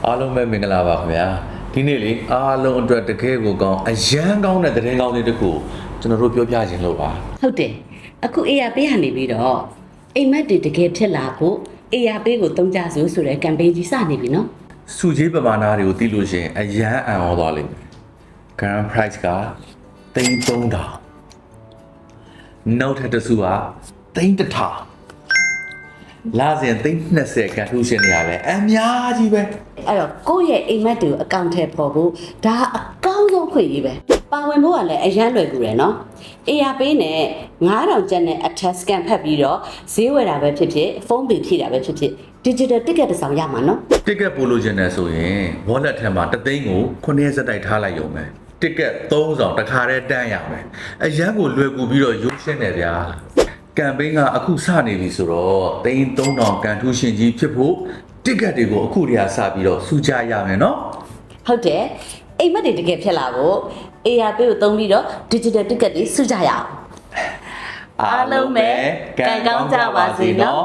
အားလုံးပဲမင်္ဂလာပါခင်ဗျာဒီနေ့လေအားလုံးအတွက်တကယ်ကိုကောင်းအရန်ကောင်းတဲ့သတင်းကောင်းလေးတစ်ခုကျွန်တော်တို့ပြောပြခြင်းလို့ပါဟုတ်တယ်အခုအေးရပေးကနေပြီးတော့အိမ်မက်တွေတကယ်ဖြစ်လာဖို့အေးရပေးကိုတုံးကြဆိုဆိုတဲ့ campaign ကြီးစနေပြီနော်စုကြီးပမာဏတွေကိုသိလို့ရှိရင်အရန်အံ့ဩသွားလိမ့်မယ် Grand Prize က3,000နောက်ထပ်တစ်စုက3,000လာစဉ်320ကန်ထူးရှင်နေရလဲအများကြီးပဲအဲ့တော့ကိုယ့်ရဲ့အိမ်မက်တွေကိုအကောင့်ထဲပေါ်ဖို့ဒါအကောင်းဆုံးခွင့်ကြီးပဲပါဝင်ဖို့ကလည်းအရန်လွယ်ကူတယ်နော်အေးရပေးနဲ့9000ကျပ်နဲ့ attach scan ဖတ်ပြီးတော့ဈေးဝယ်တာပဲဖြစ်ဖြစ်ဖုန်းပင်ဖြည့်တာပဲဖြစ်ဖြစ် digital ticket တစ်ဆောင်ရမှာနော် ticket ပို့လို့ခြင်းနဲ့ဆိုရင် wallet ထဲမှာ3သိန်းကို9ရက်စက်တိုက်ထားလိုက်ရုံပဲ ticket 3ဆောင်တစ်ခါတည်းတန်းရမယ်အရန်ကိုလွယ်ကူပြီးတော့ရုပ်ရှင်းတယ်ဗျာကမ်ပိန်းကအခုစနေပြီဆိုတော့3,000ကန်ထူးရှင်ကြီးဖြစ်ဖို့ ticket တွေကိုအခုတည်းကစပြီးတော့စုကြရမယ်နော်ဟုတ်တယ်အိမ်မက်တွေတကယ်ဖြစ်လာဖို့အေးရပေးကိုသုံးပြီးတော့ digital ticket တွေစုကြရအောင်အားလုံးပဲကံကောင်းကြပါစေနော်